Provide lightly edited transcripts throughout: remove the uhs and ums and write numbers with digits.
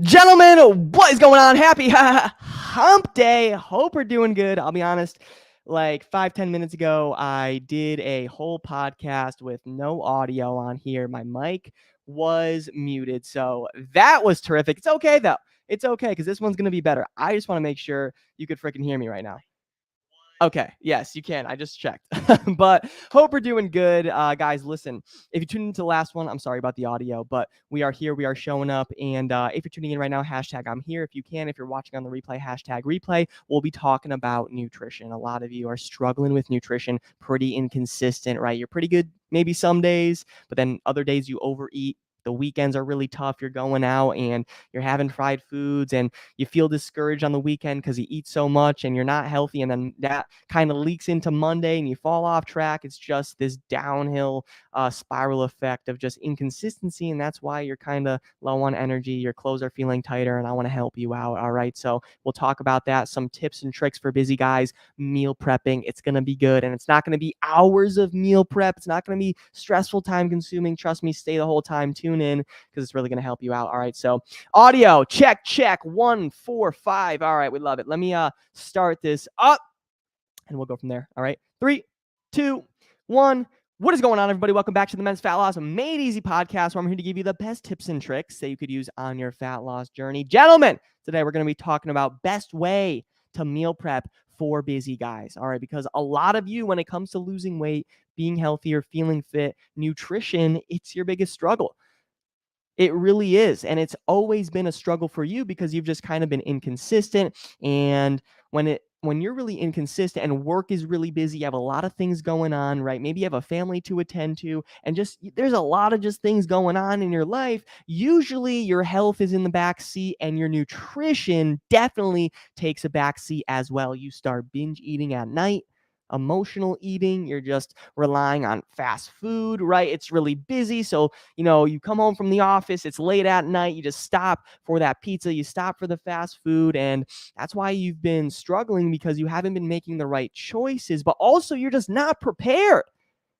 Gentlemen, what is going on? Happy hump day. Hope we're doing good. I'll be honest, like 5-10 minutes ago, I did a whole podcast with no audio on here. My mic was muted. So that was terrific. It's okay, though. It's okay because this one's going to be better. I just want to make sure you could freaking hear me right now. Okay. Yes, you can. I just checked. But hope we're doing good. Guys, listen, if you tuned into the last one, I'm sorry about the audio, but we are here. We are showing up. And if you're tuning in right now, hashtag I'm here. If you can, if you're watching on the replay, hashtag replay. We'll be talking about nutrition. A lot of you are struggling with nutrition, pretty inconsistent, right? You're pretty good maybe some days, but then other days you overeat. The weekends are really tough. You're going out and you're having fried foods and you feel discouraged on the weekend because you eat so much and you're not healthy. And then that kind of leaks into Monday and you fall off track. It's just this downhill spiral effect of just inconsistency. And that's why you're kind of low on energy. Your clothes are feeling tighter. And I want to help you out. All right. So we'll talk about that. Some tips and tricks for busy guys, meal prepping. It's going to be good. And it's not going to be hours of meal prep. It's not going to be stressful, time consuming. Trust me, stay the whole time. Tune in because it's really going to help you out. All right. So audio, check. 1, 4, 5. All right. We love it. Let me start this up and we'll go from there. All right. 3, 2, 1. What is going on, everybody? Welcome back to the Men's Fat Loss Made Easy podcast, where I'm here to give you the best tips and tricks that you could use on your fat loss journey. Gentlemen, today we're going to be talking about best way to meal prep for busy guys. All right. Because a lot of you, when it comes to losing weight, being healthier, feeling fit, nutrition, it's your biggest struggle. It really is. And it's always been a struggle for you because you've just kind of been inconsistent. And when you're really inconsistent and work is really busy, you have a lot of things going on, right? Maybe you have a family to attend to, and just there's a lot of just things going on in your life. Usually your health is in the back seat and your nutrition definitely takes a back seat as well. You start binge eating at night. Emotional eating, you're just relying on fast food, right? It's really busy. So, you come home from the office, it's late at night, you just stop for that pizza, you stop for the fast food. And that's why you've been struggling because you haven't been making the right choices, but also you're just not prepared.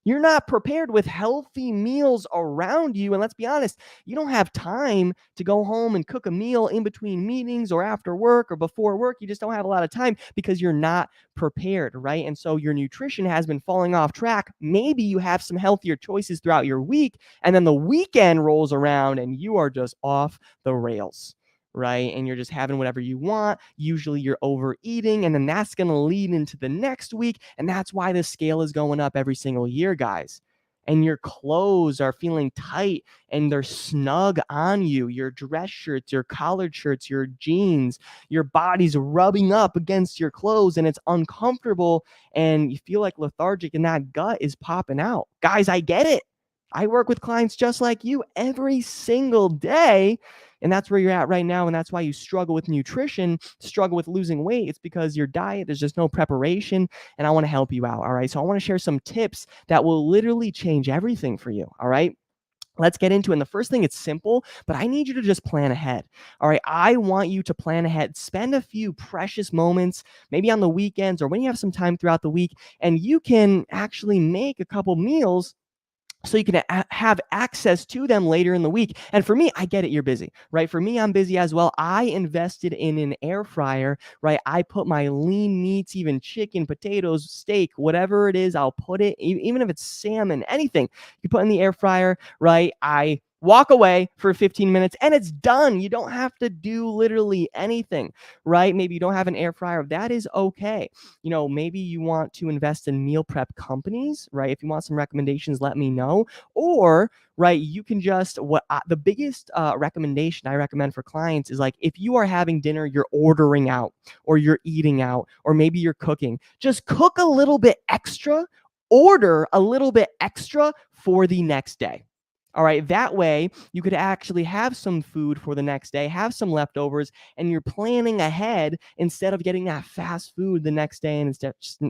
You're not prepared with healthy meals around you. And let's be honest, you don't have time to go home and cook a meal in between meetings or after work or before work. You just don't have a lot of time because you're not prepared, right? And so your nutrition has been falling off track. Maybe you have some healthier choices throughout your week, and then the weekend rolls around and you are just off the rails, right? And you're just having whatever you want. Usually you're overeating, and then that's going to lead into the next week. And that's why the scale is going up every single year, guys. And your clothes are feeling tight and they're snug on you. Your dress shirts, your collared shirts, your jeans, your body's rubbing up against your clothes and it's uncomfortable and you feel like lethargic and that gut is popping out. Guys, I get it. I work with clients just like you every single day. And that's where you're at right now. And that's why you struggle with nutrition, struggle with losing weight. It's because your diet, there's just no preparation. And I want to help you out. All right. So I want to share some tips that will literally change everything for you. All right. Let's get into it. And the first thing, it's simple, but I need you to just plan ahead. All right. I want you to plan ahead. Spend a few precious moments, maybe on the weekends or when you have some time throughout the week, and you can actually make a couple meals so you can have access to them later in the week. And for me, I get it, you're busy, right? For me, I'm busy as well. I invested in an air fryer, right? I put my lean meats, even chicken, potatoes, steak, whatever it is, I'll put it, even if it's salmon, anything you put in the air fryer, right? I walk away for 15 minutes and it's done. You don't have to do literally anything, right? Maybe you don't have an air fryer. That is okay. Maybe you want to invest in meal prep companies, right? If you want some recommendations, let me know. Or, right, you can just, the biggest recommendation I recommend for clients is like, if you are having dinner, you're ordering out or you're eating out, or maybe you're cooking, just cook a little bit extra, order a little bit extra for the next day. All right, that way you could actually have some food for the next day, have some leftovers, and you're planning ahead instead of getting that fast food the next day, and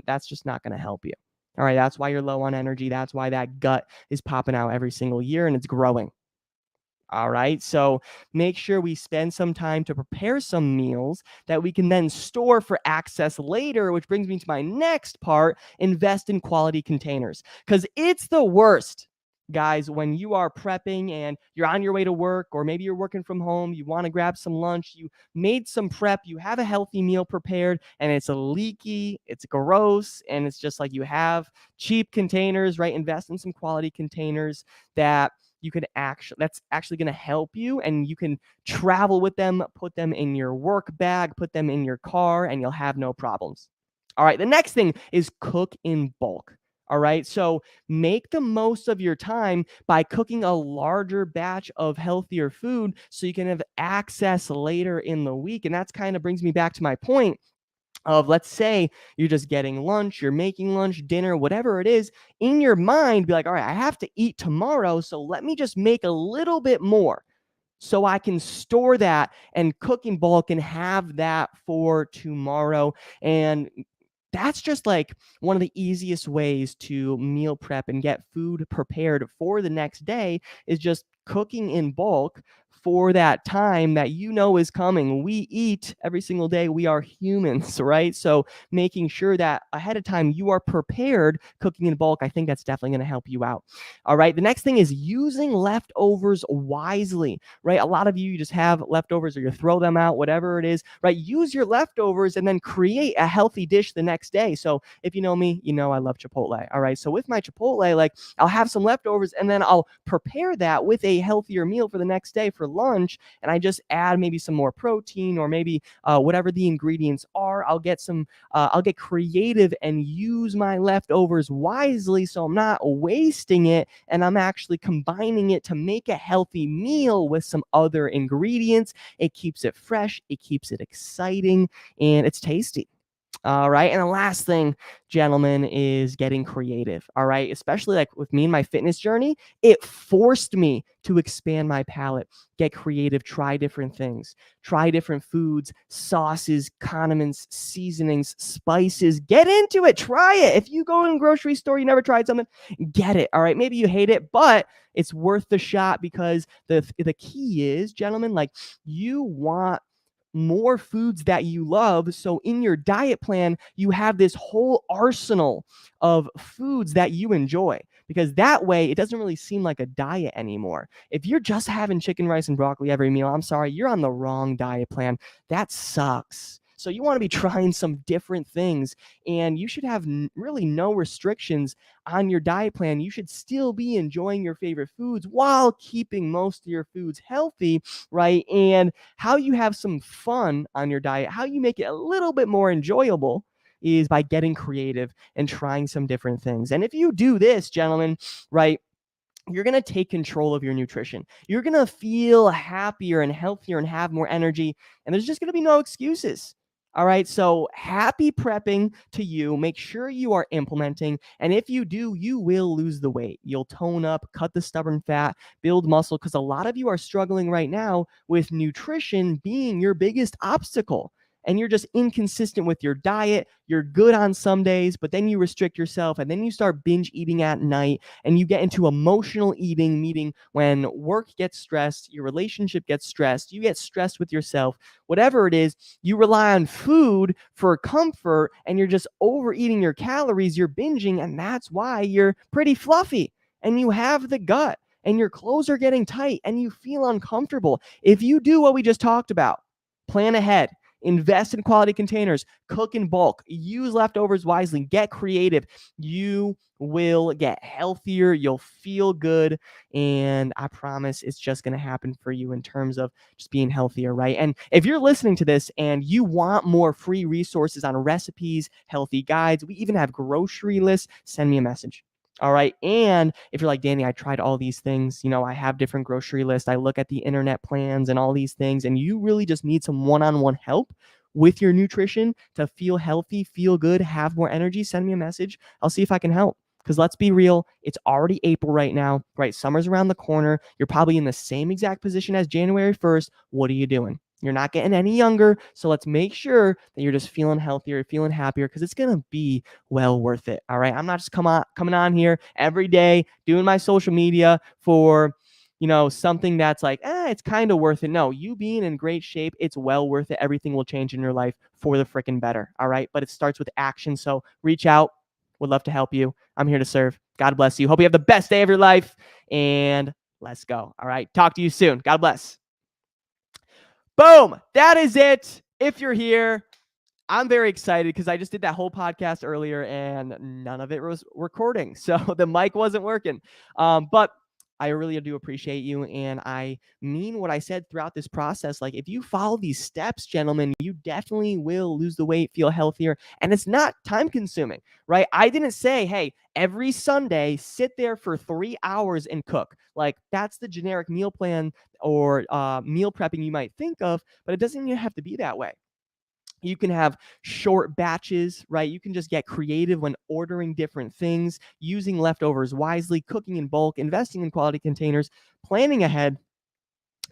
that's just not going to help you. All right, that's why you're low on energy. That's why that gut is popping out every single year and it's growing. All right, so make sure we spend some time to prepare some meals that we can then store for access later, which brings me to my next part: invest in quality containers, because it's the worst Guys, when you are prepping and you're on your way to work, or maybe you're working from home, you want to grab some lunch, you made some prep, you have a healthy meal prepared, and it's a leaky, it's gross, and it's just like you have cheap containers, right? Invest in some quality containers that you can actually that's actually going to help you, and you can travel with them, put them in your work bag, put them in your car, and you'll have no problems. All right, the next thing is cook in bulk. All right, so make the most of your time by cooking a larger batch of healthier food so you can have access later in the week. And that's kind of brings me back to my point of, let's say you're just getting lunch, you're making lunch, dinner, whatever it is, in your mind, be like, all right, I have to eat tomorrow. So let me just make a little bit more so I can store that and cook in bulk and have that for tomorrow. And that's just like one of the easiest ways to meal prep and get food prepared for the next day, is just cooking in bulk for that time that you know is coming. We eat every single day. We are humans, right? So making sure that ahead of time you are prepared cooking in bulk, I think that's definitely going to help you out. All right. The next thing is using leftovers wisely, right? A lot of you just have leftovers, or you throw them out, whatever it is, right? Use your leftovers and then create a healthy dish the next day. So if you know me, you know I love Chipotle. All right. So with my Chipotle, like, I'll have some leftovers and then I'll prepare that with a healthier meal for the next day for lunch. And I just add maybe some more protein, or maybe whatever the ingredients are. I'll get creative and use my leftovers wisely, so I'm not wasting it, and I'm actually combining it to make a healthy meal with some other ingredients. It keeps it fresh, it keeps it exciting, and it's tasty. All right. And the last thing, gentlemen, is getting creative. All right. Especially like with me and my fitness journey, it forced me to expand my palate, get creative, try different things, try different foods, sauces, condiments, seasonings, spices. Get into it. Try it. If you go in a grocery store, you never tried something, get it. All right. Maybe you hate it, but it's worth the shot, because the key is, gentlemen, like, you want more foods that you love. So in your diet plan, you have this whole arsenal of foods that you enjoy, because that way it doesn't really seem like a diet anymore. If you're just having chicken, rice, and broccoli every meal, I'm sorry, you're on the wrong diet plan. That sucks. So you want to be trying some different things, and you should have really no restrictions on your diet plan. You should still be enjoying your favorite foods while keeping most of your foods healthy, right? And how you have some fun on your diet, how you make it a little bit more enjoyable, is by getting creative and trying some different things. And if you do this, gentlemen, right, you're going to take control of your nutrition. You're going to feel happier and healthier and have more energy. And there's just going to be no excuses. All right. So happy prepping to you. Make sure you are implementing. And if you do, you will lose the weight. You'll tone up, cut the stubborn fat, build muscle, because a lot of you are struggling right now with nutrition being your biggest obstacle. And you're just inconsistent with your diet. You're good on some days, but then you restrict yourself, and then you start binge eating at night, and you get into emotional eating, meaning when work gets stressed, your relationship gets stressed, you get stressed with yourself, whatever it is, you rely on food for comfort, and you're just overeating your calories, you're binging, and that's why you're pretty fluffy, and you have the gut, and your clothes are getting tight, and you feel uncomfortable. If you do what we just talked about, plan ahead, invest in quality containers, cook in bulk, use leftovers wisely, get creative, you will get healthier, you'll feel good, and I promise it's just going to happen for you in terms of just being healthier, right? And if you're listening to this and you want more free resources on recipes, healthy guides, we even have grocery lists, send me a message. All right. And if you're like, Danny, I tried all these things, I have different grocery lists, I look at the internet plans and all these things, and you really just need some one-on-one help with your nutrition to feel healthy, feel good, have more energy, send me a message. I'll see if I can help. Because let's be real, it's already April right now, right? Summer's around the corner. You're probably in the same exact position as January 1st. What are you doing? You're not getting any younger. So let's make sure that you're just feeling healthier, feeling happier, because it's going to be well worth it. All right. I'm not just coming on here every day doing my social media for, something that's like, it's kind of worth it. No, you being in great shape, it's well worth it. Everything will change in your life for the freaking better. All right. But it starts with action. So reach out. Would love to help you. I'm here to serve. God bless you. Hope you have the best day of your life. And let's go. All right. Talk to you soon. God bless. Boom. That is it. If you're here, I'm very excited because I just did that whole podcast earlier and none of it was recording. So the mic wasn't working. But I really do appreciate you. And I mean what I said throughout this process. Like, if you follow these steps, gentlemen, you definitely will lose the weight, feel healthier. And it's not time consuming, right? I didn't say, hey, every Sunday, sit there for 3 hours and cook. Like, that's the generic meal plan or meal prepping you might think of, but it doesn't even have to be that way. You can have short batches, right? You can just get creative when ordering different things, using leftovers wisely, cooking in bulk, investing in quality containers, planning ahead.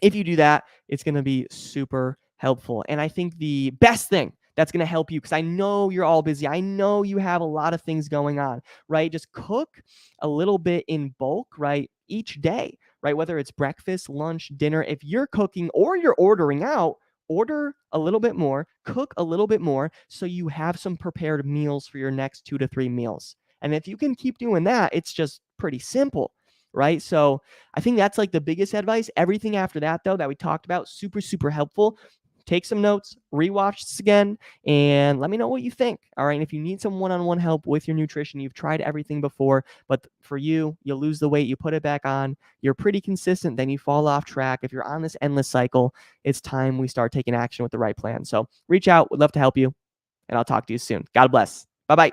If you do that, it's going to be super helpful. And I think the best thing that's going to help you, because I know you're all busy, I know you have a lot of things going on, right? Just cook a little bit in bulk, right? Each day, right? Whether it's breakfast, lunch, dinner, if you're cooking or you're ordering out, order a little bit more, cook a little bit more, so you have some prepared meals for your next 2 to 3 meals. And if you can keep doing that, it's just pretty simple, right? So I think that's like the biggest advice. Everything after that, though, that we talked about, super, super helpful. Take some notes, rewatch this again, and let me know what you think. All right. And if you need some one-on-one help with your nutrition, you've tried everything before, but for you lose the weight, you put it back on, you're pretty consistent, then you fall off track. If you're on this endless cycle, it's time we start taking action with the right plan. So reach out. Would love to help you, and I'll talk to you soon. God bless. Bye-bye.